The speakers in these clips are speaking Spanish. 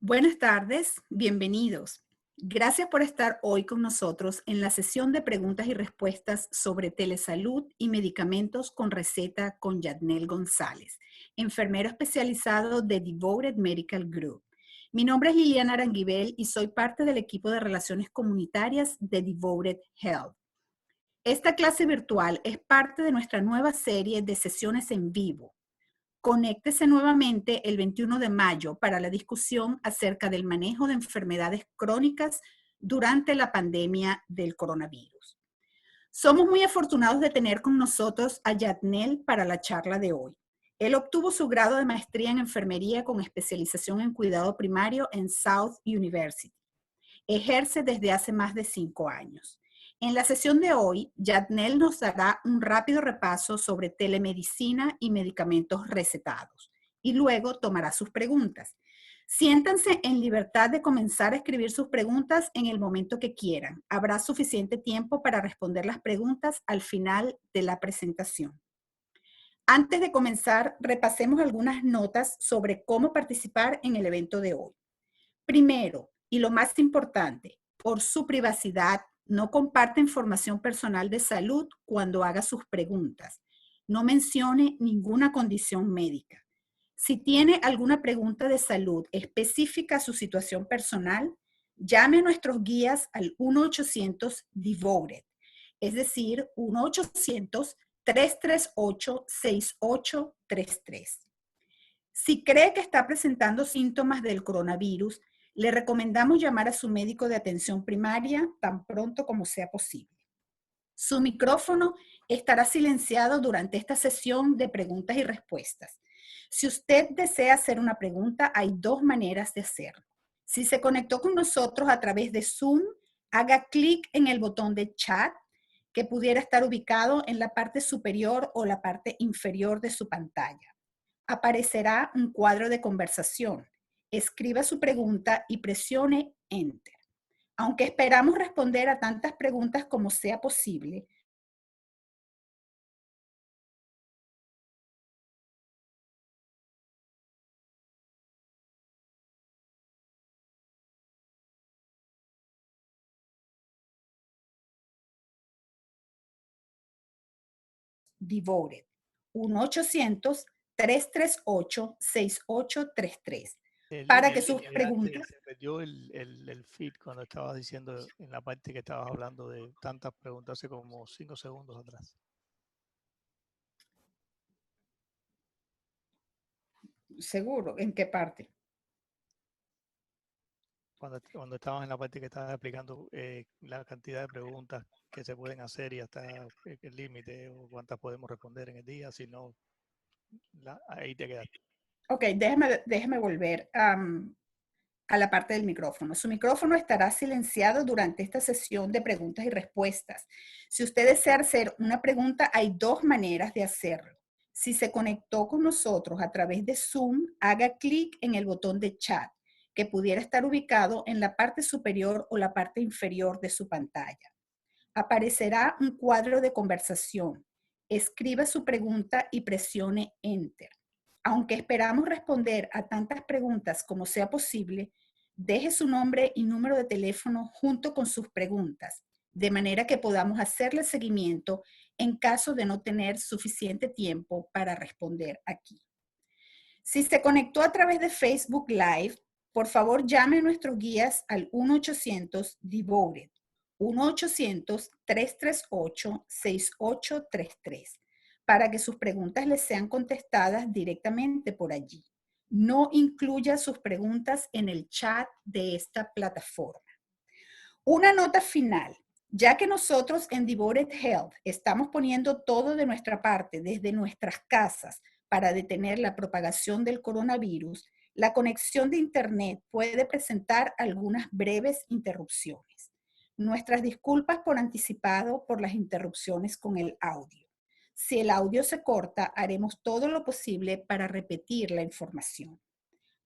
Buenas tardes, bienvenidos. Gracias por estar hoy con nosotros en la sesión de preguntas y respuestas sobre telesalud y medicamentos con receta con Yadnel González, enfermero especializado de Devoted Medical Group. Mi nombre es Liliana Aranguibel y soy parte del equipo de relaciones comunitarias de Devoted Health. Esta clase virtual es parte de nuestra nueva serie de sesiones en vivo. Conéctese nuevamente el 21 de mayo para la discusión acerca del manejo de enfermedades crónicas durante la pandemia del coronavirus. Somos muy afortunados de tener con nosotros a Yadnel para la charla de hoy. Él obtuvo su grado de maestría en enfermería con especialización en cuidado primario en South University. Ejerce desde hace más de 5 años. En la sesión de hoy, Yadnel nos dará un rápido repaso sobre telemedicina y medicamentos recetados y luego tomará sus preguntas. Siéntanse en libertad de comenzar a escribir sus preguntas en el momento que quieran. Habrá suficiente tiempo para responder las preguntas al final de la presentación. Antes de comenzar, repasemos algunas notas sobre cómo participar en el evento de hoy. Primero, y lo más importante, por su privacidad, no comparte información personal de salud cuando haga sus preguntas. No mencione ninguna condición médica. Si tiene alguna pregunta de salud específica a su situación personal, llame a nuestros guías al 1-800-DEVOTED, es decir, 1-800-338-6833. Si cree que está presentando síntomas del coronavirus, le recomendamos llamar a su médico de atención primaria tan pronto como sea posible. Su micrófono estará silenciado durante esta sesión de preguntas y respuestas. Si usted desea hacer una pregunta, hay dos maneras de hacerlo. Si se conectó con nosotros a través de Zoom, haga clic en el botón de chat que pudiera estar ubicado en la parte superior o la parte inferior de su pantalla. Aparecerá un cuadro de conversación. Escriba su pregunta y presione Enter. Aunque esperamos responder a tantas preguntas como sea posible, Devoted. 1-800-338-6833. Para que sus preguntas... Se perdió el feed cuando estabas diciendo en la parte que estabas hablando de tantas preguntas hace como 5 segundos atrás. Seguro, ¿en qué parte? Cuando estabas en la parte que estabas explicando la cantidad de preguntas que se pueden hacer y hasta el límite o cuántas podemos responder en el día, si no, ahí te quedaste. Ok, déjeme volver a la parte del micrófono. Su micrófono estará silenciado durante esta sesión de preguntas y respuestas. Si usted desea hacer una pregunta, hay dos maneras de hacerlo. Si se conectó con nosotros a través de Zoom, haga clic en el botón de chat, que pudiera estar ubicado en la parte superior o la parte inferior de su pantalla. Aparecerá un cuadro de conversación. Escriba su pregunta y presione Enter. Aunque esperamos responder a tantas preguntas como sea posible, deje su nombre y número de teléfono junto con sus preguntas, de manera que podamos hacerle seguimiento en caso de no tener suficiente tiempo para responder aquí. Si se conectó a través de Facebook Live, por favor llame a nuestros guías al 1-800-DEVOTED, 1-800-338-6833, para que sus preguntas les sean contestadas directamente por allí. No incluya sus preguntas en el chat de esta plataforma. Una nota final. Ya que nosotros en Devoted Health estamos poniendo todo de nuestra parte desde nuestras casas para detener la propagación del coronavirus, la conexión de Internet puede presentar algunas breves interrupciones. Nuestras disculpas por anticipado por las interrupciones con el audio. Si el audio se corta, haremos todo lo posible para repetir la información.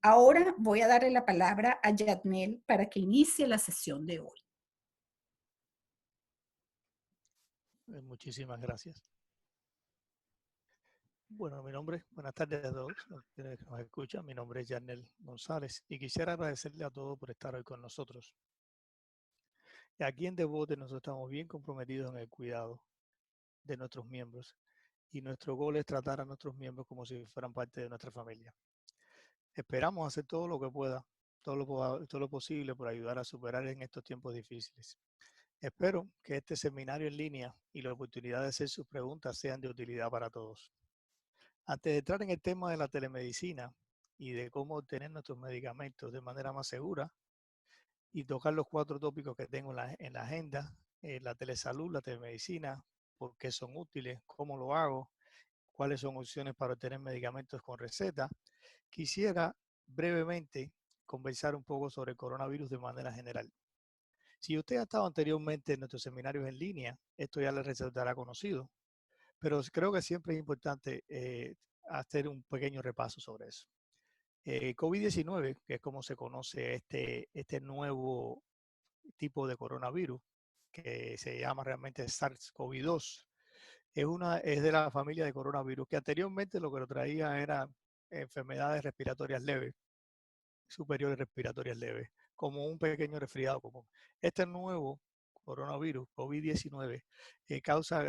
Ahora voy a darle la palabra a Yadnel para que inicie la sesión de hoy. Muchísimas gracias. Bueno, buenas tardes a todos los que nos escuchan. Mi nombre es Yarnel González y quisiera agradecerle a todos por estar hoy con nosotros. Aquí en Devote nosotros estamos bien comprometidos en el cuidado de nuestros miembros y nuestro gol es tratar a nuestros miembros como si fueran parte de nuestra familia. Esperamos hacer todo lo que pueda, todo lo posible por ayudar a superar en estos tiempos difíciles. Espero que este seminario en línea y la oportunidad de hacer sus preguntas sean de utilidad para todos. Antes de entrar en el tema de la telemedicina y de cómo obtener nuestros medicamentos de manera más segura y tocar los 4 tópicos que tengo en la agenda, la telesalud, la telemedicina, por qué son útiles, cómo lo hago, cuáles son opciones para obtener medicamentos con receta, quisiera brevemente conversar un poco sobre el coronavirus de manera general. Si usted ha estado anteriormente en nuestros seminarios en línea, esto ya le resultará conocido, pero creo que siempre es importante hacer un pequeño repaso sobre eso. COVID-19, que es como se conoce este nuevo tipo de coronavirus, que se llama realmente SARS-CoV-2, es de la familia de coronavirus, que anteriormente lo que lo traía era enfermedades respiratorias leves, superiores respiratorias leves, como un pequeño resfriado común. Este nuevo coronavirus, COVID-19, causa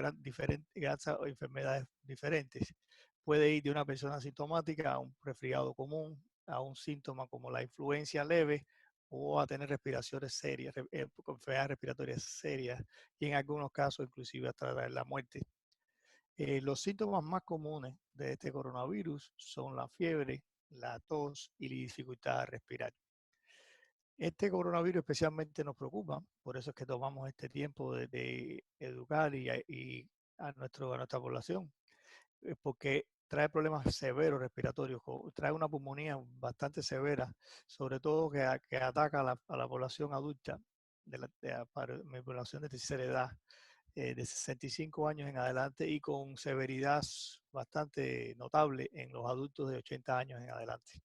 enfermedades diferentes. Puede ir de una persona asintomática a un resfriado común, a un síntoma como la influencia leve o a tener respiraciones serias, enfermedades respiratorias serias y en algunos casos inclusive hasta la muerte. Los síntomas más comunes de este coronavirus son la fiebre, la tos y la dificultad de respirar. Este coronavirus especialmente nos preocupa, por eso es que tomamos este tiempo de educar a nuestra población, porque trae problemas severos respiratorios, trae una pulmonía bastante severa, sobre todo que ataca a la población adulta, mi población de tercera edad, de 65 años en adelante y con severidad bastante notable en los adultos de 80 años en adelante.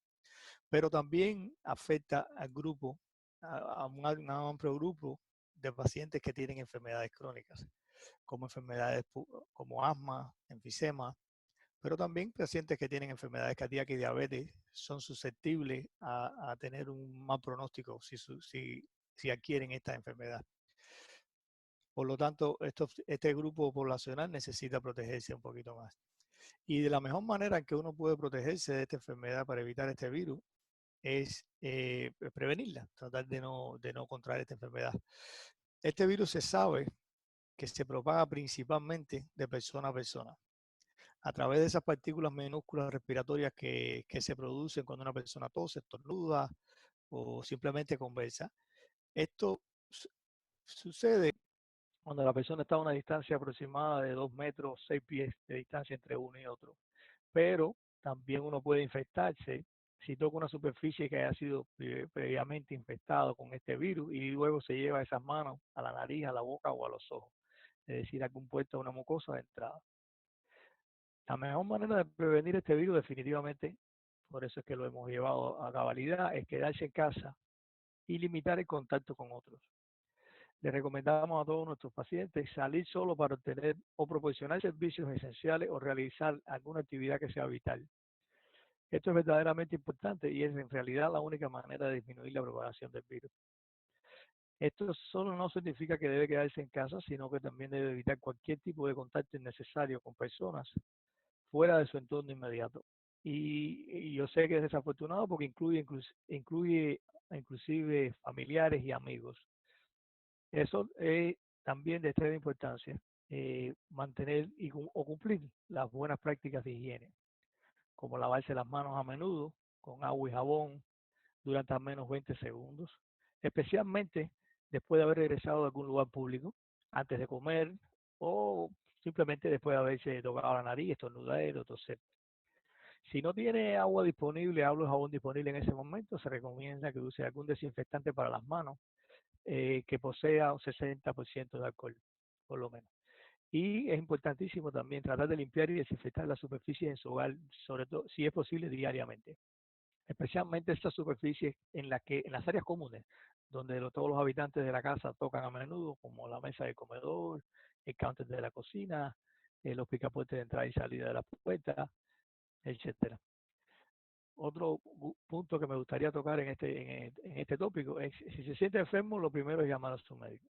Pero también afecta al grupo, a un amplio grupo de pacientes que tienen enfermedades crónicas, como enfermedades como asma, enfisema, pero también pacientes que tienen enfermedades cardíacas y diabetes son susceptibles a tener un mal pronóstico si adquieren esta enfermedad. Por lo tanto, este grupo poblacional necesita protegerse un poquito más. Y de la mejor manera en que uno puede protegerse de esta enfermedad para evitar este virus es prevenirla, tratar de no contraer esta enfermedad. Este virus se sabe que se propaga principalmente de persona a persona, a través de esas partículas minúsculas respiratorias que se producen cuando una persona tose, estornuda o simplemente conversa. Esto sucede cuando la persona está a una distancia aproximada de 2 metros, 6 pies de distancia entre uno y otro. Pero también uno puede infectarse si toca una superficie que haya sido previamente infectado con este virus y luego se lleva esas manos a la nariz, a la boca o a los ojos, es decir, algún puesto de una mucosa de entrada. La mejor manera de prevenir este virus definitivamente, por eso es que lo hemos llevado a cabalidad, es quedarse en casa y limitar el contacto con otros. Le recomendamos a todos nuestros pacientes salir solo para obtener o proporcionar servicios esenciales o realizar alguna actividad que sea vital. Esto es verdaderamente importante y es en realidad la única manera de disminuir la propagación del virus. Esto solo no significa que debe quedarse en casa, sino que también debe evitar cualquier tipo de contacto innecesario con personas fuera de su entorno inmediato. Y yo sé que es desafortunado porque incluye inclusive familiares y amigos. Eso es también de extrema importancia, mantener o cumplir las buenas prácticas de higiene, como lavarse las manos a menudo con agua y jabón durante al menos 20 segundos, especialmente después de haber regresado de algún lugar público, antes de comer o simplemente después de haberse tocado la nariz, estornudar o toser. Si no tiene agua disponible, agua y jabón disponible en ese momento, se recomienda que use algún desinfectante para las manos que posea un 60% de alcohol, por lo menos. Y es importantísimo también tratar de limpiar y desinfectar las superficies en su hogar, sobre todo si es posible diariamente. Especialmente estas superficies en las áreas comunes, donde todos los habitantes de la casa tocan a menudo, como la mesa del comedor, el counter de la cocina, los picaportes de entrada y salida de la puerta, etcétera. Otro punto que me gustaría tocar en este tópico es, si se siente enfermo, lo primero es llamar a su médico.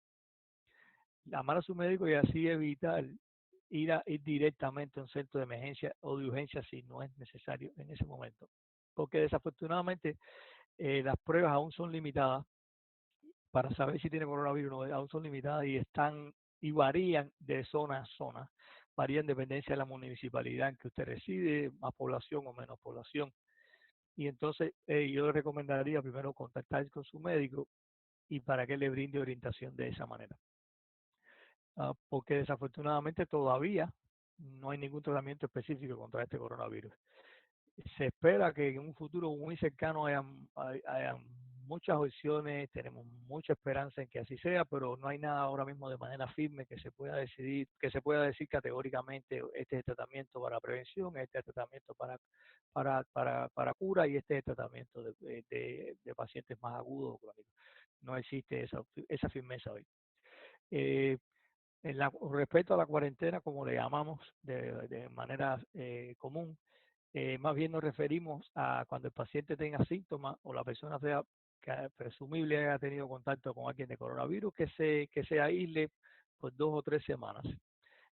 Llamar a su médico y así evitar ir directamente a un centro de emergencia o de urgencia si no es necesario en ese momento. Porque desafortunadamente las pruebas aún son limitadas para saber si tiene coronavirus o no, aún son limitadas y varían de zona a zona. Varían en dependencia de la municipalidad en que usted reside, más población o menos población. Y entonces yo le recomendaría primero contactar con su médico y para que le brinde orientación de esa manera. Porque desafortunadamente todavía no hay ningún tratamiento específico contra este coronavirus. Se espera que en un futuro muy cercano hayan muchas opciones, tenemos mucha esperanza en que así sea, pero no hay nada ahora mismo de manera firme que se pueda decidir, que se pueda decir categóricamente este es el tratamiento para prevención, este es el tratamiento para cura y este es el tratamiento de pacientes más agudos o crónicos. No existe esa firmeza hoy. Respecto a la cuarentena, como le llamamos de manera común, más bien nos referimos a cuando el paciente tenga síntomas o la persona sea que presumible haya tenido contacto con alguien de coronavirus, que se aísle por 2 o 3 semanas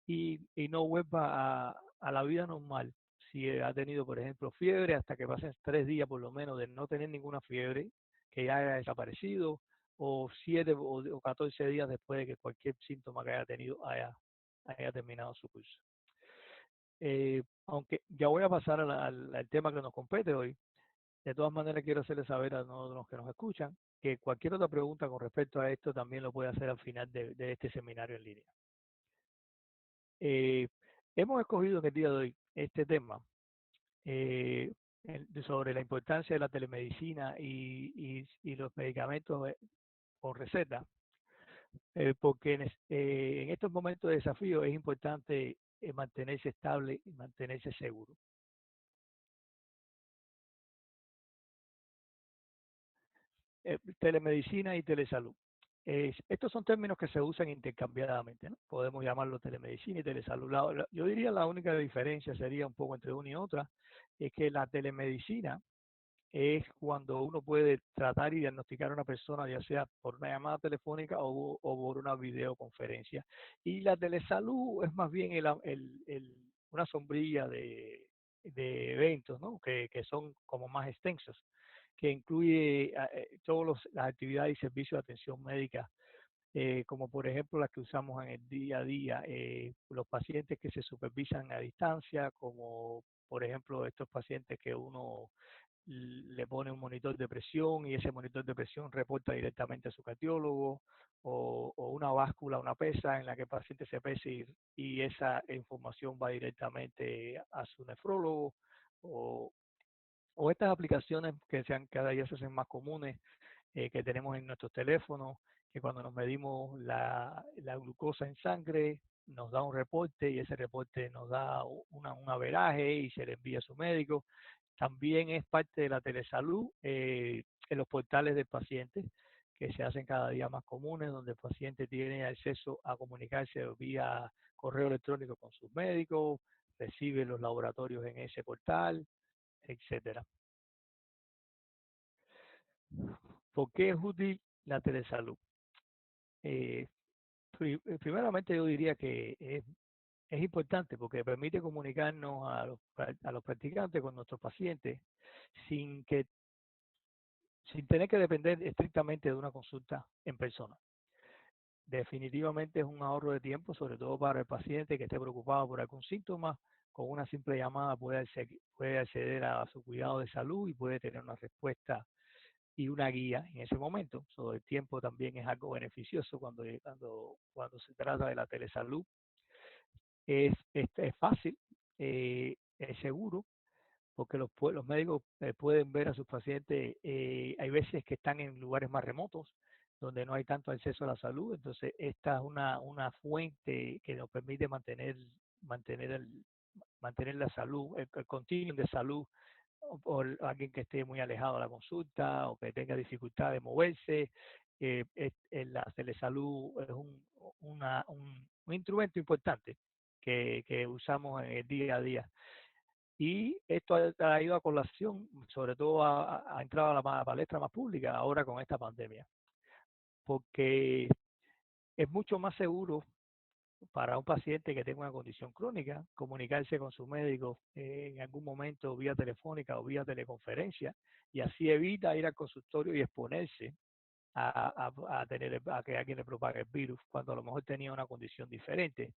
y no vuelva a la vida normal. Si ha tenido, por ejemplo, fiebre, hasta que pasen 3 días por lo menos de no tener ninguna fiebre, que ya haya desaparecido, o 7 o 14 días después de que cualquier síntoma que haya tenido haya terminado su curso. Aunque ya voy a pasar al tema que nos compete hoy, de todas maneras quiero hacerles saber a todos los que nos escuchan que cualquier otra pregunta con respecto a esto también lo puede hacer al final de este seminario en línea. Hemos escogido en el día de hoy este tema sobre la importancia de la telemedicina y los medicamentos con receta, porque en estos momentos de desafío es importante mantenerse estable y mantenerse seguro. Telemedicina y telesalud. Estos son términos que se usan intercambiadamente, ¿no? Podemos llamarlo telemedicina y telesalud. Yo diría la única diferencia sería un poco entre una y otra, es que la telemedicina es cuando uno puede tratar y diagnosticar a una persona, ya sea por una llamada telefónica o por una videoconferencia. Y la telesalud es más bien una sombrilla de eventos, ¿no? Que son como más extensos, que incluye todas las actividades y servicios de atención médica, como por ejemplo las que usamos en el día a día, los pacientes que se supervisan a distancia, como por ejemplo estos pacientes que uno le pone un monitor de presión y ese monitor de presión reporta directamente a su cardiólogo, o una báscula, una pesa en la que el paciente se pese y esa información va directamente a su nefrólogo, o, o estas aplicaciones que cada día se hacen más comunes, que tenemos en nuestros teléfonos, que cuando nos medimos la glucosa en sangre nos da un reporte y ese reporte nos da un averaje y se le envía a su médico. También es parte de la telesalud en los portales del paciente, que se hacen cada día más comunes, donde el paciente tiene acceso a comunicarse vía correo electrónico con sus médicos, recibe los laboratorios en ese portal, etcétera. ¿Por qué es útil la telesalud? Eh, Primeramente yo diría que es importante porque permite comunicarnos a los practicantes con nuestros pacientes sin que sin tener que depender estrictamente de una consulta en persona. Definitivamente es un ahorro de tiempo, sobre todo para el paciente que esté preocupado por algún síntoma. Con una simple llamada puede acceder a su cuidado de salud y puede tener una respuesta y una guía en ese momento. Sobre el tiempo también es algo beneficioso cuando se trata de la telesalud. Es fácil, es seguro, porque los médicos pueden ver a sus pacientes. Hay veces que están en lugares más remotos, donde no hay tanto acceso a la salud, entonces esta es una fuente que nos permite mantener, mantener la salud, el continuum de salud, o alguien que esté muy alejado de la consulta o que tenga dificultad de moverse. La telesalud es un instrumento importante que usamos en el día a día. Y esto ha traído a colación, sobre todo ha entrado a la palestra más pública ahora con esta pandemia, porque es mucho más seguro para un paciente que tenga una condición crónica comunicarse con su médico en algún momento vía telefónica o vía teleconferencia, y así evita ir al consultorio y exponerse a tener a que alguien le propague el virus cuando a lo mejor tenía una condición diferente.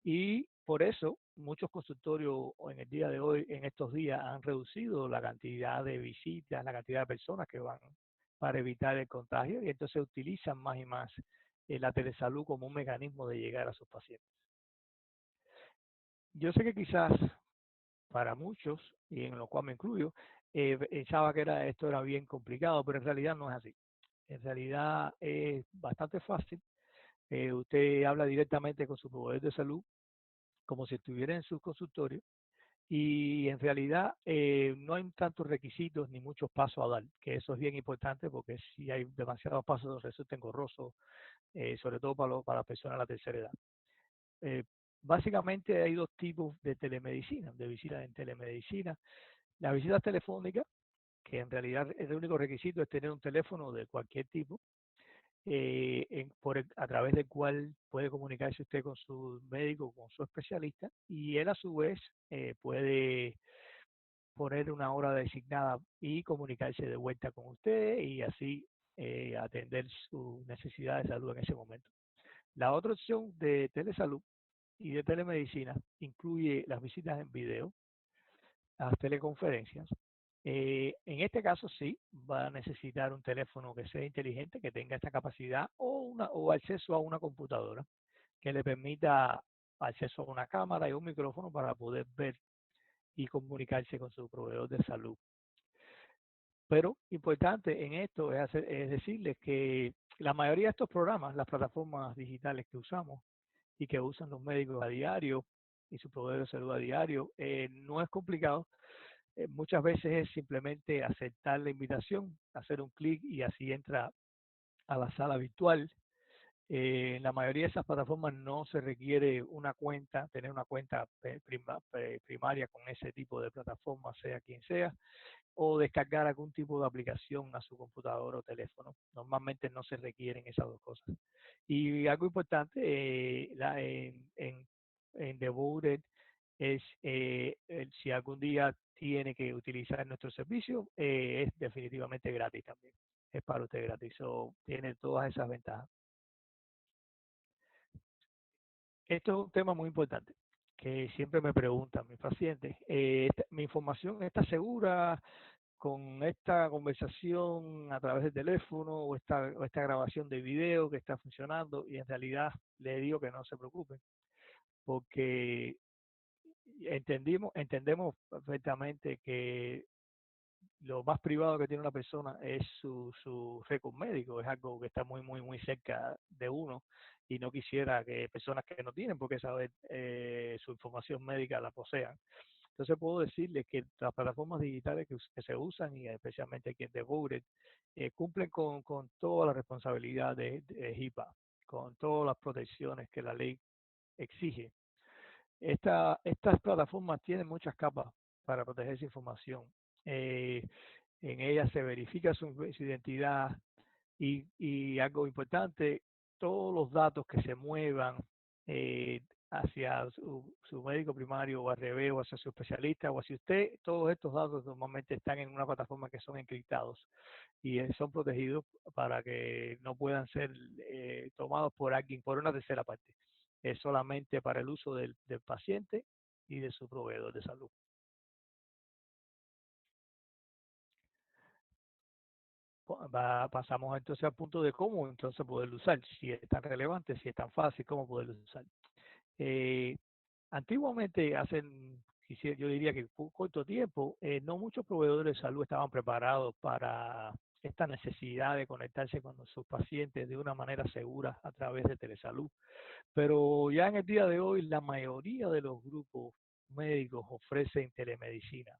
Y por eso muchos consultorios en el día de hoy, en estos días, han reducido la cantidad de visitas, la cantidad de personas que van para evitar el contagio, y entonces utilizan más y más la telesalud como un mecanismo de llegar a sus pacientes. Yo sé que quizás para muchos, y en lo cual me incluyo, pensaba que esto era bien complicado, pero en realidad no es así. En realidad es bastante fácil. Usted habla directamente con su proveedor de salud como si estuviera en su consultorio, y en realidad no hay tantos requisitos ni muchos pasos a dar, que eso es bien importante, porque si hay demasiados pasos resulta engorroso, sobre todo para las personas de la tercera edad. Eh, Básicamente hay dos tipos de telemedicina, de visitas en telemedicina. La visita telefónica, que en realidad el único requisito es tener un teléfono de cualquier tipo, a través del cual puede comunicarse usted con su médico, con su especialista, y él a su vez puede poner una hora designada y comunicarse de vuelta con usted, y así atender su necesidad de salud en ese momento. La otra opción de telesalud y de telemedicina incluye las visitas en video, las teleconferencias. En este caso sí, va a necesitar un teléfono que sea inteligente, que tenga esta capacidad, o acceso a una computadora que le permita acceso a una cámara y un micrófono para poder ver y comunicarse con su proveedor de salud. Pero importante en esto es decirles que la mayoría de estos programas, las plataformas digitales que usamos y que usan los médicos a diario y su proveedor de salud a diario, no es complicado. Muchas veces es simplemente aceptar la invitación, hacer un clic y así entra a la sala virtual. En la mayoría de esas plataformas no se requiere una cuenta, tener una cuenta primaria con ese tipo de plataforma, sea quien sea, o descargar algún tipo de aplicación a su computador o teléfono. Normalmente no se requieren esas dos cosas. Y algo importante, en Devoted es si algún día tiene que utilizar nuestro servicio, es definitivamente gratis también. Es para usted gratis. Tiene todas esas ventajas. Esto es un tema muy importante que siempre me preguntan mis pacientes. ¿Mi información está segura con esta conversación a través del teléfono o esta grabación de video que está funcionando? Y en realidad le digo que no se preocupen, porque entendemos perfectamente que lo más privado que tiene una persona es su récord médico, es algo que está muy, muy, muy cerca de uno, y no quisiera que personas que no tienen por qué saber su información médica la posean. Entonces puedo decirles que las plataformas digitales que se usan, y especialmente aquí en Devoured, cumplen con toda la responsabilidad de HIPAA, con todas las protecciones que la ley exige. Estas plataformas tienen muchas capas para proteger esa información. Eh, en ellas se verifica su identidad, y algo importante, todos los datos que se muevan hacia su médico primario, o al revés, o hacia su especialista, o hacia usted, todos estos datos normalmente están en una plataforma que son encriptados y son protegidos para que no puedan ser tomados por alguien, por una tercera parte. Es solamente para el uso del paciente y de su proveedor de salud. Pasamos entonces al punto de cómo entonces poderlo usar, si es tan relevante, si es tan fácil, cómo poderlo usar. Eh, Antiguamente, yo diría que corto tiempo, no muchos proveedores de salud estaban preparados para esta necesidad de conectarse con sus pacientes de una manera segura a través de telesalud. Pero ya en el día de hoy, la mayoría de los grupos médicos ofrecen telemedicina.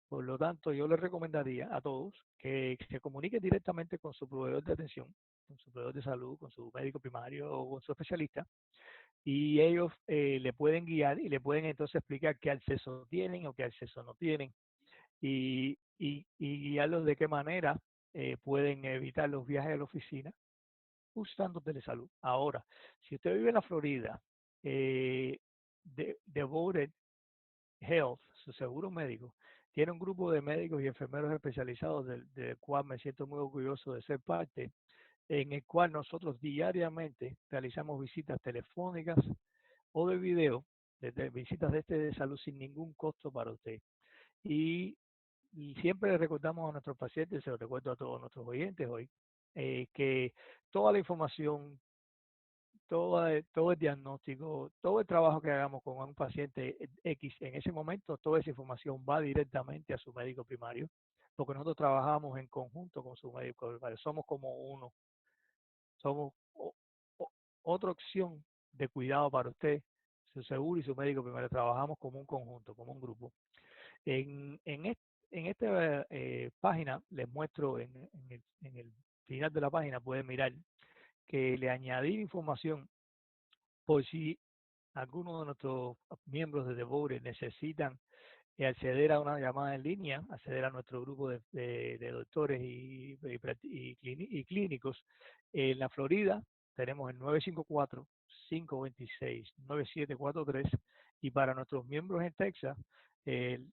Por lo tanto, yo les recomendaría a todos que se comuniquen directamente con su proveedor de atención, con su proveedor de salud, con su médico primario o con su especialista, y ellos le pueden guiar y le pueden entonces explicar qué acceso tienen o qué acceso no tienen y guiarlos de qué manera pueden evitar los viajes a la oficina usando telesalud. Ahora, si usted vive en la Florida, Devoted Health, su seguro médico, tiene un grupo de médicos y enfermeros especializados del cual me siento muy orgulloso de ser parte, en el cual nosotros diariamente realizamos visitas telefónicas o de video, visitas de salud sin ningún costo para usted. Y, y siempre le recordamos a nuestros pacientes, se lo recuerdo a todos nuestros oyentes hoy, que toda la información, todo el diagnóstico, todo el trabajo que hagamos con un paciente X en ese momento, toda esa información va directamente a su médico primario, porque nosotros trabajamos en conjunto con su médico primario, somos como uno, somos otra opción de cuidado para usted, su seguro y su médico primario, trabajamos como un conjunto, como un grupo. En esta página les muestro en el final de la página, pueden mirar que le añadí información por si algunos de nuestros miembros de Devoted necesitan acceder a una llamada en línea, acceder a nuestro grupo de doctores y clínicos. En la Florida tenemos el 954-526-9743 y para nuestros miembros en Texas el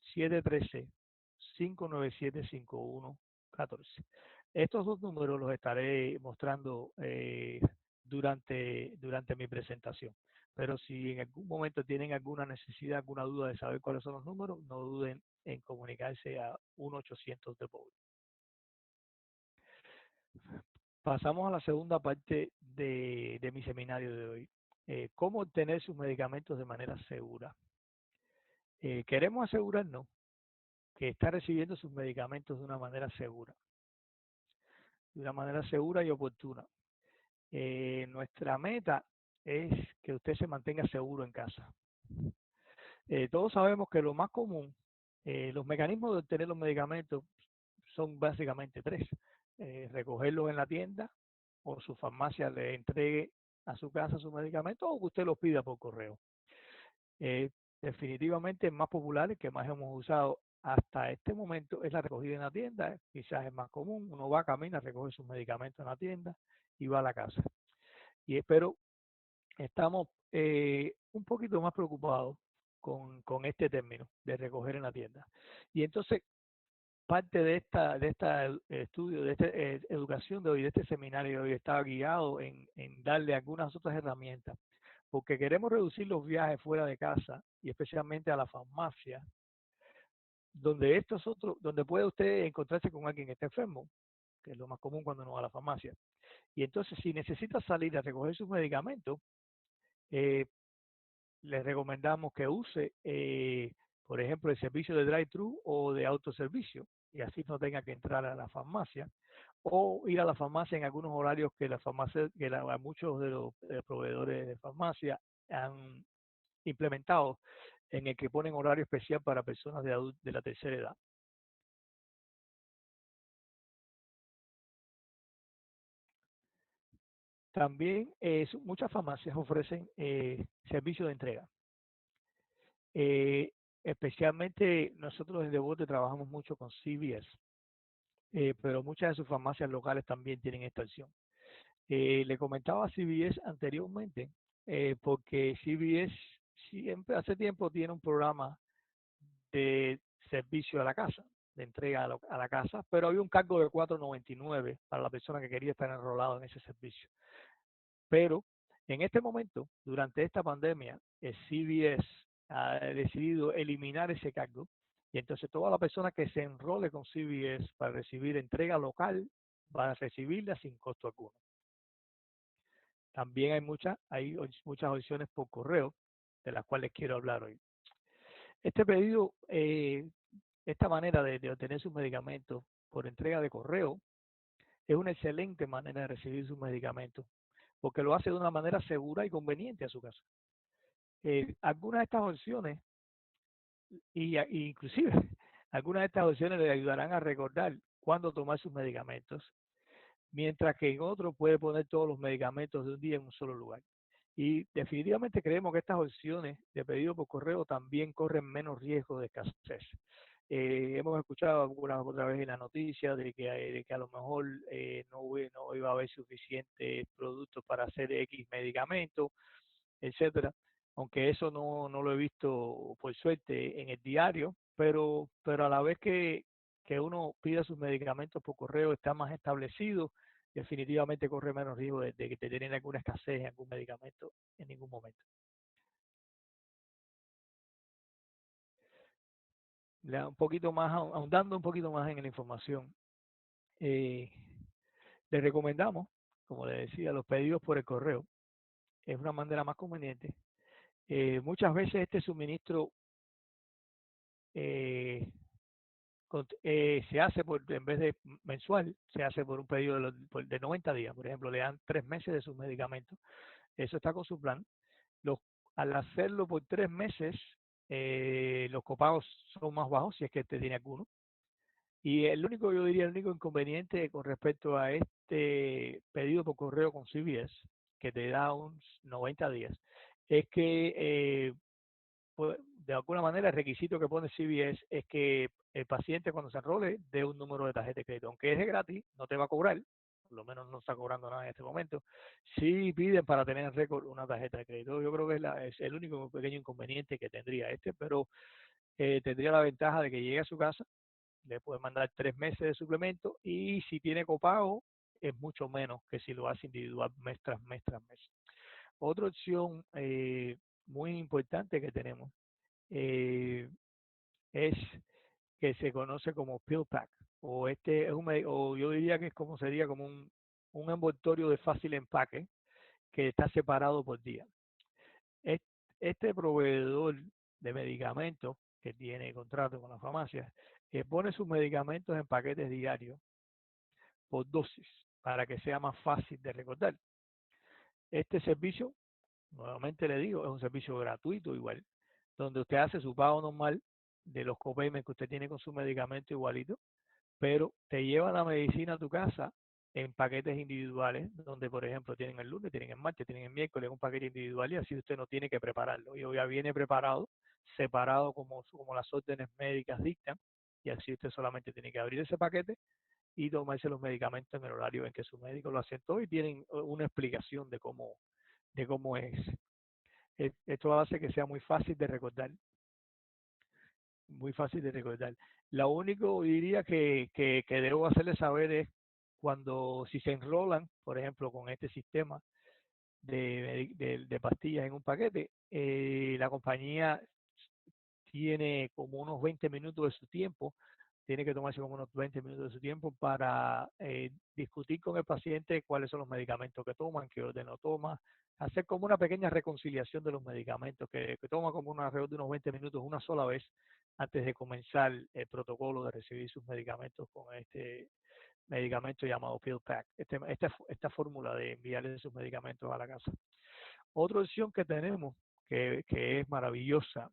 713-597-5114. Estos dos números los estaré mostrando durante mi presentación. Pero si en algún momento tienen alguna necesidad, alguna duda de saber cuáles son los números, no duden en comunicarse a 1-800 de Bowl. Pasamos a la segunda parte de mi seminario de hoy. ¿Cómo obtener sus medicamentos de manera segura? Queremos asegurarnos que está recibiendo sus medicamentos de una manera segura y oportuna. Nuestra meta es que usted se mantenga seguro en casa. Todos sabemos que lo más común, los mecanismos de obtener los medicamentos son básicamente tres. Recogerlos en la tienda o su farmacia le entregue a su casa su medicamento o que usted los pida por correo. Definitivamente el más popular, el que más hemos usado hasta este momento es la recogida en la tienda. Quizás es más común, uno va, camina, recoge sus medicamentos en la tienda y va a la casa. Pero estamos un poquito más preocupados con este término de recoger en la tienda. Y entonces, parte de esta estudio, de esta educación de hoy, de este seminario de hoy, está guiado en darle algunas otras herramientas, porque queremos reducir los viajes fuera de casa y especialmente a la farmacia, donde puede usted encontrarse con alguien que está enfermo, que es lo más común cuando uno va a la farmacia. Y entonces, si necesita salir a recoger sus medicamentos, les recomendamos que use, por ejemplo, el servicio de drive-thru o de autoservicio, y así no tenga que entrar a la farmacia, o ir a la farmacia en algunos horarios que muchos de los proveedores de farmacia han implementado, en el que ponen horario especial para personas de la tercera edad. También muchas farmacias ofrecen servicio de entrega. Especialmente nosotros en Devote trabajamos mucho con CVS, pero muchas de sus farmacias locales también tienen esta opción. Le comentaba a CVS anteriormente, porque CVS siempre hace tiempo tiene un programa de servicio a la casa, de entrega a la casa, pero había un cargo de $4.99 para la persona que quería estar enrolado en ese servicio. Pero en este momento, durante esta pandemia, el CVS ha decidido eliminar ese cargo y entonces toda la persona que se enrole con CVS para recibir entrega local va a recibirla sin costo alguno. También hay muchas opciones por correo de las cuales quiero hablar hoy. Este pedido, esta manera de obtener sus medicamentos por entrega de correo es una excelente manera de recibir sus medicamentos porque lo hace de una manera segura y conveniente a su casa. Algunas de estas opciones, inclusive algunas de estas opciones le ayudarán a recordar cuándo tomar sus medicamentos, mientras que en otro puede poner todos los medicamentos de un día en un solo lugar. Y definitivamente creemos que estas opciones de pedido por correo también corren menos riesgo de escasez. Hemos escuchado alguna otra vez en la noticia de que a lo mejor no iba a haber suficientes productos para hacer X medicamentos, etcétera. Aunque eso no lo he visto por suerte en el diario, pero a la vez que uno pida sus medicamentos por correo está más establecido, definitivamente corre menos riesgo de que te tener alguna escasez en algún medicamento en ningún momento. Un poquito más, ahondando un poquito más en la información, le recomendamos, como le decía, los pedidos por el correo. Es una manera más conveniente. Muchas veces este suministro se hace en vez de mensual, se hace por un pedido de 90 días. Por ejemplo, le dan 3 meses de sus medicamentos. Eso está con su plan. Al hacerlo por 3 meses, los copagos son más bajos, si es que este tiene alguno. Y yo diría, el único inconveniente con respecto a este pedido por correo con CVS, que te da unos 90 días, es que pues, de alguna manera el requisito que pone CVS es que el paciente cuando se enrole dé un número de tarjeta de crédito. Aunque es gratis, no te va a cobrar, por lo menos no está cobrando nada en este momento. Sí piden para tener en récord una tarjeta de crédito. Yo creo que es el único pequeño inconveniente que tendría pero tendría la ventaja de que llegue a su casa, le puede mandar 3 meses de suplemento y si tiene copago es mucho menos que si lo hace individual mes tras mes tras mes. Otra opción muy importante que tenemos es que se conoce como pill pack, o o yo diría que sería como un envoltorio de fácil empaque que está separado por día. Este proveedor de medicamentos que tiene contrato con las farmacias pone sus medicamentos en paquetes diarios por dosis para que sea más fácil de recordar. Este servicio, nuevamente le digo, es un servicio gratuito igual, donde usted hace su pago normal de los copayments que usted tiene con su medicamento igualito, pero te lleva la medicina a tu casa en paquetes individuales, donde por ejemplo tienen el lunes, tienen el martes, tienen el miércoles un paquete individual y así usted no tiene que prepararlo. Y ya viene preparado, separado como las órdenes médicas dictan, y así usted solamente tiene que abrir ese paquete y tomarse los medicamentos en el horario en que su médico lo aceptó y tienen una explicación de cómo es. Esto hace que sea muy fácil de recordar. Muy fácil de recordar. Lo único diría que debo hacerles saber es si se enrolan, por ejemplo, con este sistema de pastillas en un paquete, la compañía tiene como unos 20 minutos de su tiempo, tiene que tomarse como unos 20 minutos de su tiempo para discutir con el paciente cuáles son los medicamentos que toman, qué orden lo toma, hacer como una pequeña reconciliación de los medicamentos, que toma como alrededor de unos 20 minutos una sola vez antes de comenzar el protocolo de recibir sus medicamentos con este medicamento llamado Pill Pack, esta fórmula de enviarle sus medicamentos a la casa. Otra opción que tenemos, que es maravillosa,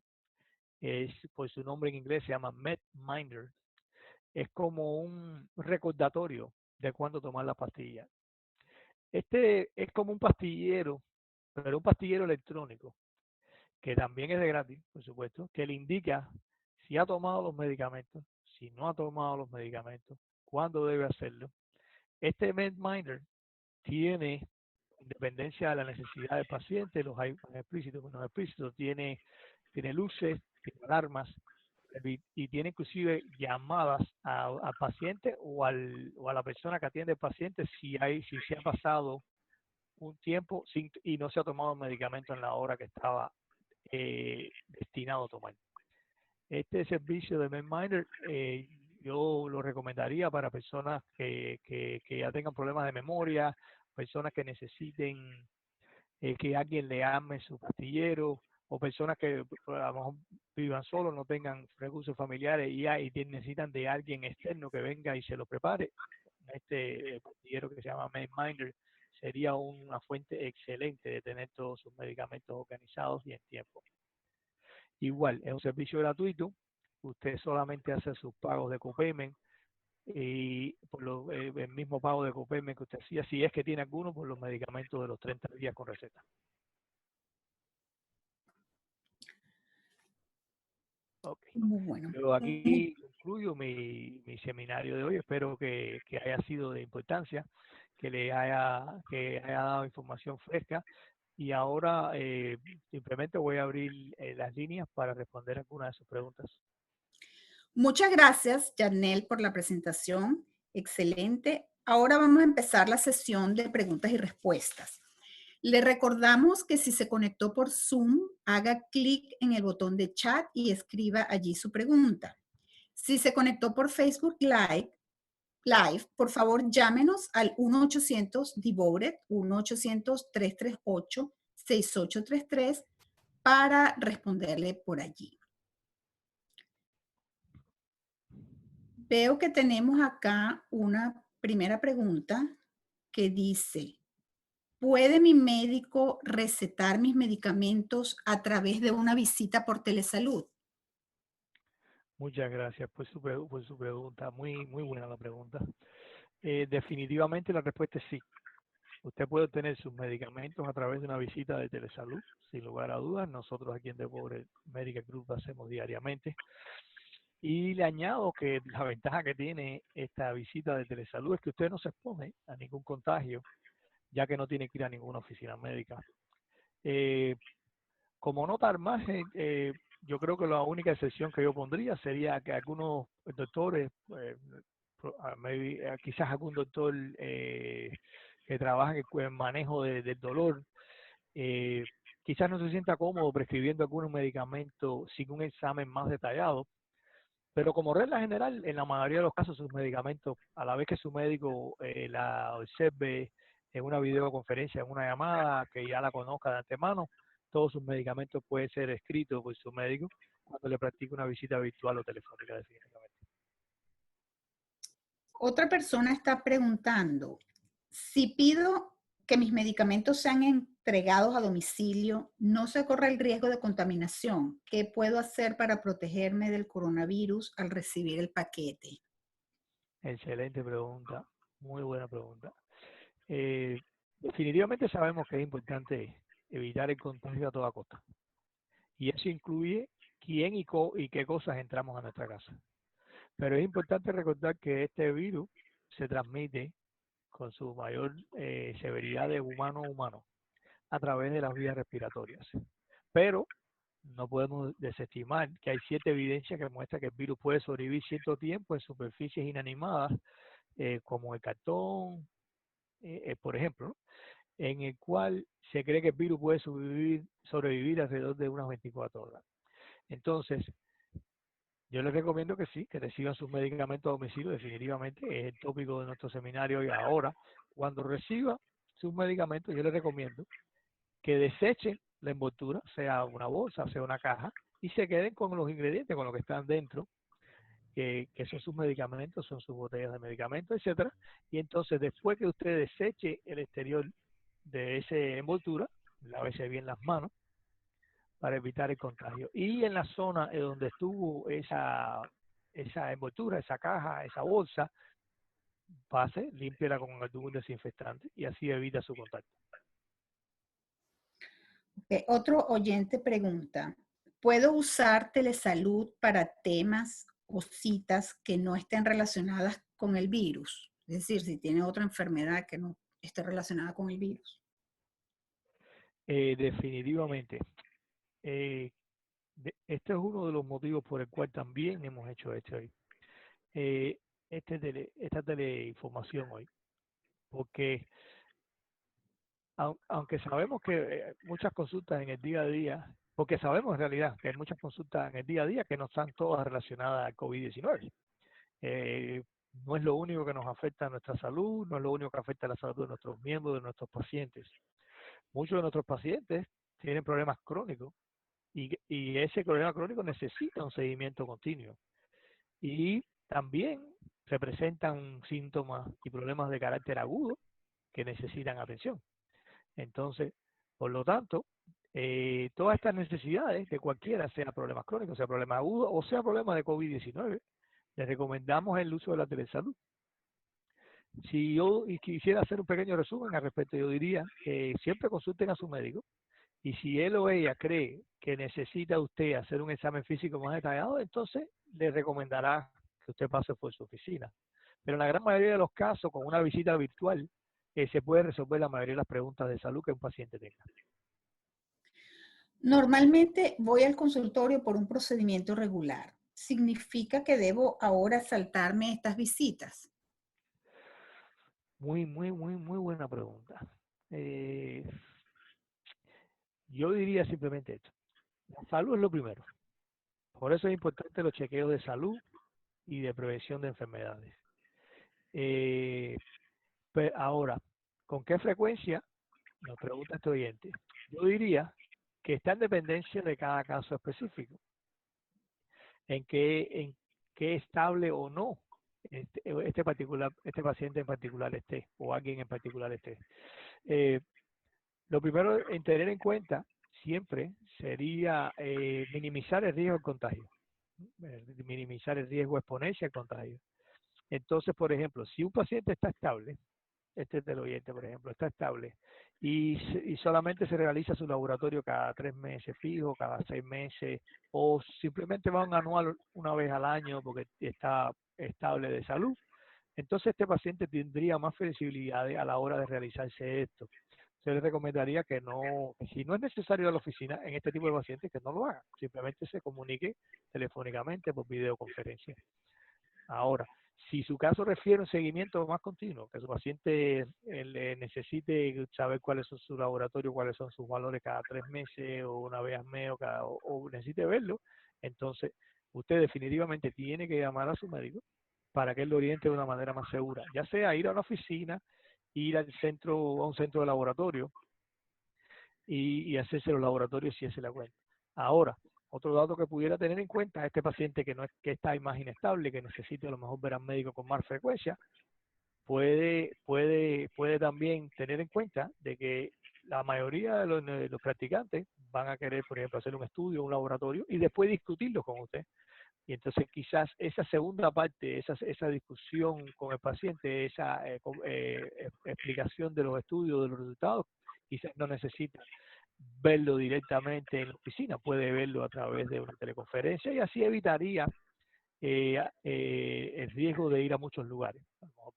es por su nombre en inglés, se llama MedMinder. Es como un recordatorio de cuándo tomar la pastilla. Este es como un pastillero, pero un pastillero electrónico, que también es de gratis, por supuesto, que le indica si ha tomado los medicamentos, si no ha tomado los medicamentos, cuándo debe hacerlo. Este MedMinder tiene independencia de la necesidad del paciente, los hay explícitos, menos explícitos, tiene luces, tiene alarmas y tiene inclusive llamadas al paciente o a la persona que atiende al paciente si se ha pasado un tiempo y no se ha tomado el medicamento en la hora que estaba destinado a tomar. Este servicio de MedMinder yo lo recomendaría para personas que ya tengan problemas de memoria, personas que necesiten que alguien le arme su pastillero, o personas que a lo mejor vivan solos, no tengan recursos familiares y necesitan de alguien externo que venga y se lo prepare. Este pastillero que se llama MedMinder sería una fuente excelente de tener todos sus medicamentos organizados y en tiempo. Igual, es un servicio gratuito, usted solamente hace sus pagos de copayment y por el mismo pago de copayment que usted hacía, si es que tiene alguno, por los medicamentos de los 30 días con receta. Ok. Muy bueno. Yo aquí concluyo mi seminario de hoy. Espero que haya sido de importancia, que haya dado información fresca. Y ahora simplemente voy a abrir las líneas para responder algunas de sus preguntas. Muchas gracias, Janel, por la presentación. Excelente. Ahora vamos a empezar la sesión de preguntas y respuestas. Le recordamos que si se conectó por Zoom, haga clic en el botón de chat y escriba allí su pregunta. Si se conectó por Facebook Live, por favor llámenos al 1-800-DEVOTED, 1-800-338-6833 para responderle por allí. Veo que tenemos acá una primera pregunta que dice, ¿puede mi médico recetar mis medicamentos a través de una visita por telesalud? Muchas gracias por por su pregunta. Muy buena la pregunta. Definitivamente la respuesta es sí. Usted puede obtener sus medicamentos a través de una visita de telesalud, sin lugar a dudas. Nosotros aquí en The Pobre Medical Group lo hacemos diariamente. Y le añado que la ventaja que tiene esta visita de telesalud es que usted no se expone a ningún contagio, ya que no tiene que ir a ninguna oficina médica. Como nota al margen, yo creo que la única excepción que yo pondría sería que algunos doctores, quizás algún doctor que trabaja en el manejo del dolor, quizás no se sienta cómodo prescribiendo algunos medicamentos sin un examen más detallado, pero como regla general, en la mayoría de los casos, sus medicamentos, a la vez que su médico la observe en una videoconferencia, en una llamada, que ya la conozca de antemano, todos sus medicamentos pueden ser escritos por su médico cuando le practique una visita virtual o telefónica, definitivamente. Otra persona está preguntando, si pido que mis medicamentos sean entregados a domicilio, ¿no se corre el riesgo de contaminación? ¿Qué puedo hacer para protegerme del coronavirus al recibir el paquete? Excelente pregunta, muy buena pregunta. Definitivamente sabemos que es importante evitar el contagio a toda costa. Y eso incluye quién y qué cosas entramos a nuestra casa. Pero es importante recordar que este virus se transmite con su mayor severidad de humano a humano a través de las vías respiratorias. Pero no podemos desestimar que hay cierta evidencia que muestra que el virus puede sobrevivir cierto tiempo en superficies inanimadas, como el cartón, por ejemplo, ¿no? En el cual se cree que el virus puede sobrevivir alrededor de unas 24 horas. Entonces, yo les recomiendo que sí, que reciban sus medicamentos a domicilio, definitivamente, es el tópico de nuestro seminario. Y ahora, cuando reciba sus medicamentos, yo les recomiendo que desechen la envoltura, sea una bolsa, sea una caja, y se queden con los ingredientes, con lo que están dentro, que son sus medicamentos, son sus botellas de medicamentos, etcétera. Y entonces, después que usted deseche el exterior de esa envoltura, lávese bien las manos para evitar el contagio. Y en la zona donde estuvo esa envoltura, esa caja, esa bolsa, pase, límpiela con algún desinfectante y así evita su contacto. Otro oyente pregunta, ¿puedo usar telesalud para temas o citas que no estén relacionadas con el virus? Es decir, si tiene otra enfermedad que no esté relacionada con el virus. Definitivamente. Este es uno de los motivos por el cual también hemos hecho esto hoy. Esta teleinformación hoy. Porque aunque sabemos que muchas consultas en el día a día, porque sabemos en realidad que hay muchas consultas en el día a día que no están todas relacionadas al COVID-19. No es lo único que nos afecta a nuestra salud, no es lo único que afecta a la salud de nuestros miembros, de nuestros pacientes. Muchos de nuestros pacientes tienen problemas crónicos y ese problema crónico necesita un seguimiento continuo. Y también se presentan síntomas y problemas de carácter agudo que necesitan atención. Entonces, por lo tanto, todas estas necesidades de cualquiera, sea problemas crónicos, sea problemas agudos o sea problemas de COVID-19, les recomendamos el uso de la telesalud. Si yo quisiera hacer un pequeño resumen al respecto, yo diría que siempre consulten a su médico Y si él o ella cree que necesita usted hacer un examen físico más detallado, entonces le recomendará que usted pase por su oficina. Pero en la gran mayoría de los casos, con una visita virtual, se puede resolver la mayoría de las preguntas de salud que un paciente tenga. Normalmente voy al consultorio por un procedimiento regular. ¿Significa que debo ahora saltarme estas visitas? Muy buena pregunta. Yo diría simplemente esto. La salud es lo primero. Por eso es importante los chequeos de salud y de prevención de enfermedades. Ahora, ¿con qué frecuencia? Nos pregunta este oyente. Yo diría que está en dependencia de cada caso específico, en qué estable o no este paciente en particular esté, o alguien en particular esté. Lo primero en tener en cuenta siempre sería minimizar el riesgo de contagio, minimizar el riesgo de exponencia al contagio. Entonces, por ejemplo, si un paciente está estable, este es del oyente, por ejemplo, está estable y solamente se realiza su laboratorio cada 3 meses fijo, cada 6 meses, o simplemente va a un anual una vez al año porque está estable de salud, entonces este paciente tendría más flexibilidad a la hora de realizarse esto. Se le recomendaría que no, que si no es necesario ir a la oficina en este tipo de pacientes, que no lo haga, simplemente se comunique telefónicamente por videoconferencia. Ahora, si su caso refiere a un seguimiento más continuo, que su paciente le necesite saber cuáles son sus laboratorios, cuáles son sus valores cada 3 meses o una vez al mes o necesite verlo, entonces usted definitivamente tiene que llamar a su médico para que él lo oriente de una manera más segura, ya sea ir a una oficina, ir al centro, a un centro de laboratorio y hacerse los laboratorios si se la cuenta. Ahora, otro dato que pudiera tener en cuenta, este paciente que no es, que está más inestable, que necesita a lo mejor ver al médico con más frecuencia, puede también tener en cuenta de que la mayoría de los practicantes van a querer, por ejemplo, hacer un estudio, un laboratorio y después discutirlo con usted. Y entonces quizás esa segunda parte, esa discusión con el paciente, esa explicación de los estudios, de los resultados, quizás no necesita verlo directamente en la oficina, puede verlo a través de una teleconferencia y así evitaría el riesgo de ir a muchos lugares.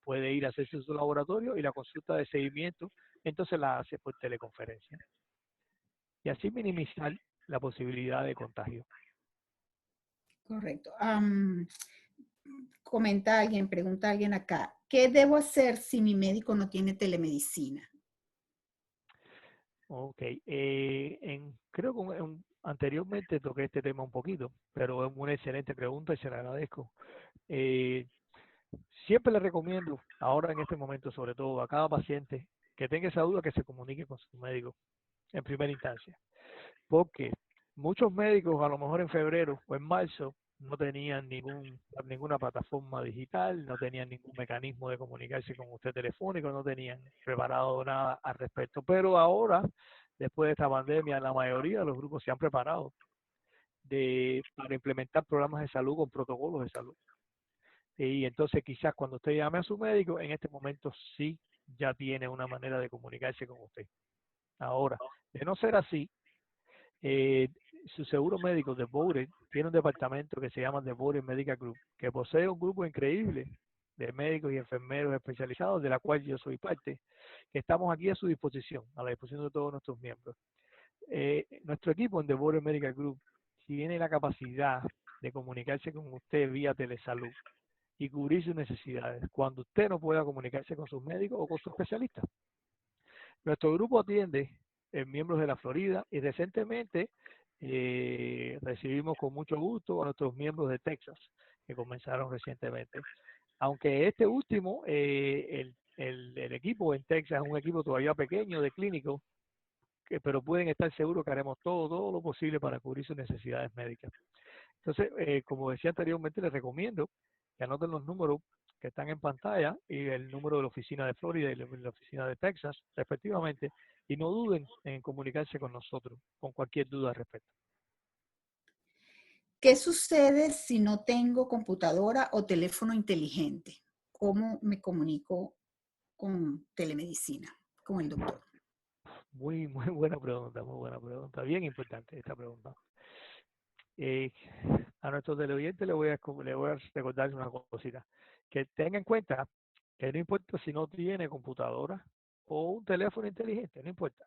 Puede ir a hacerse su laboratorio y la consulta de seguimiento, entonces la hace por teleconferencia. Y así minimizar la posibilidad de contagio. Correcto. Comenta alguien, pregunta alguien acá, ¿qué debo hacer si mi médico no tiene telemedicina? Ok, creo que anteriormente toqué este tema un poquito, pero es una excelente pregunta y se la agradezco. Eh, Siempre le recomiendo, ahora en este momento sobre todo, a cada paciente que tenga esa duda que se comunique con su médico en primera instancia. Porque muchos médicos a lo mejor en febrero o en marzo no tenían ninguna plataforma digital, no tenían ningún mecanismo de comunicarse con usted telefónico, no tenían preparado nada al respecto. Pero ahora, después de esta pandemia, la mayoría de los grupos se han preparado para implementar programas de salud con protocolos de salud. Y entonces quizás cuando usted llame a su médico, en este momento sí ya tiene una manera de comunicarse con usted. Ahora, de no ser así, su seguro médico de Bowden tiene un departamento que se llama The Bowden Medical Group, que posee un grupo increíble de médicos y enfermeros especializados, de la cual yo soy parte, que estamos aquí a su disposición, a la disposición de todos nuestros miembros. Nuestro equipo en The Bowden Medical Group tiene la capacidad de comunicarse con usted vía telesalud y cubrir sus necesidades cuando usted no pueda comunicarse con sus médicos o con su especialista. Nuestro grupo atiende miembros de la Florida y recientemente recibimos con mucho gusto a nuestros miembros de Texas que comenzaron recientemente. Aunque este último, el equipo en Texas es un equipo todavía pequeño de clínicos, pero pueden estar seguros que haremos todo lo posible para cubrir sus necesidades médicas. Entonces, como decía anteriormente, les recomiendo que anoten los números que están en pantalla y el número de la oficina de Florida y la oficina de Texas, respectivamente, y no duden en comunicarse con nosotros con cualquier duda al respecto. ¿Qué sucede si no tengo computadora o teléfono inteligente? ¿Cómo me comunico con telemedicina, con el doctor? Muy buena pregunta, muy buena pregunta. Bien importante esta pregunta. Eh, a nuestros televidentes le voy a recordar una cosita. Que tenga en cuenta que no importa si no tiene computadora o un teléfono inteligente, no importa.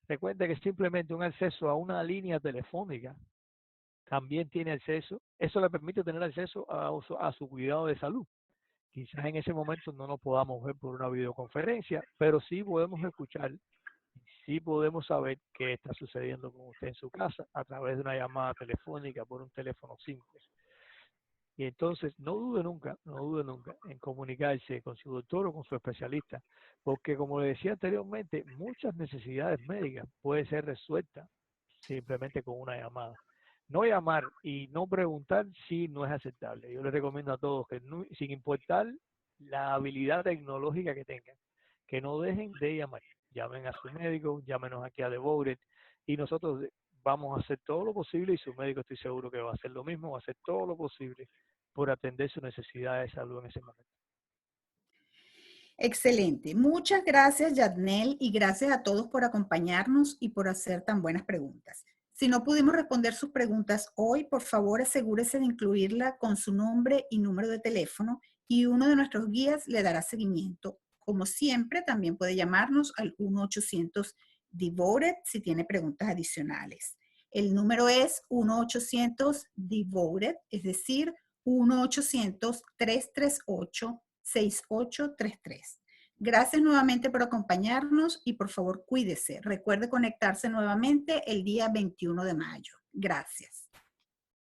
Recuerde que simplemente un acceso a una línea telefónica también tiene acceso, eso le permite tener acceso a su cuidado de salud. Quizás en ese momento no nos podamos ver por una videoconferencia, pero sí podemos escuchar, sí podemos saber qué está sucediendo con usted en su casa a través de una llamada telefónica por un teléfono simple. Y entonces no dude nunca en comunicarse con su doctor o con su especialista, porque como le decía anteriormente, muchas necesidades médicas pueden ser resueltas simplemente con una llamada. No llamar y no preguntar sí no es aceptable. Yo les recomiendo a todos que sin importar la habilidad tecnológica que tengan, que no dejen de llamar. Llamen a su médico, llámenos aquí a Devoured y nosotros vamos a hacer todo lo posible y su médico estoy seguro que va a hacer lo mismo, va a hacer todo lo posible por atender su necesidad de salud en ese momento. Excelente. Muchas gracias, Yadnel, y gracias a todos por acompañarnos y por hacer tan buenas preguntas. Si no pudimos responder sus preguntas hoy, por favor asegúrese de incluirla con su nombre y número de teléfono y uno de nuestros guías le dará seguimiento. Como siempre, también puede llamarnos al 1-800-DEVOTED si tiene preguntas adicionales. El número es 1-800-DEVOTED, es decir, 1-800-338-6833. Gracias nuevamente por acompañarnos y por favor cuídese. Recuerde conectarse nuevamente el día 21 de mayo. Gracias.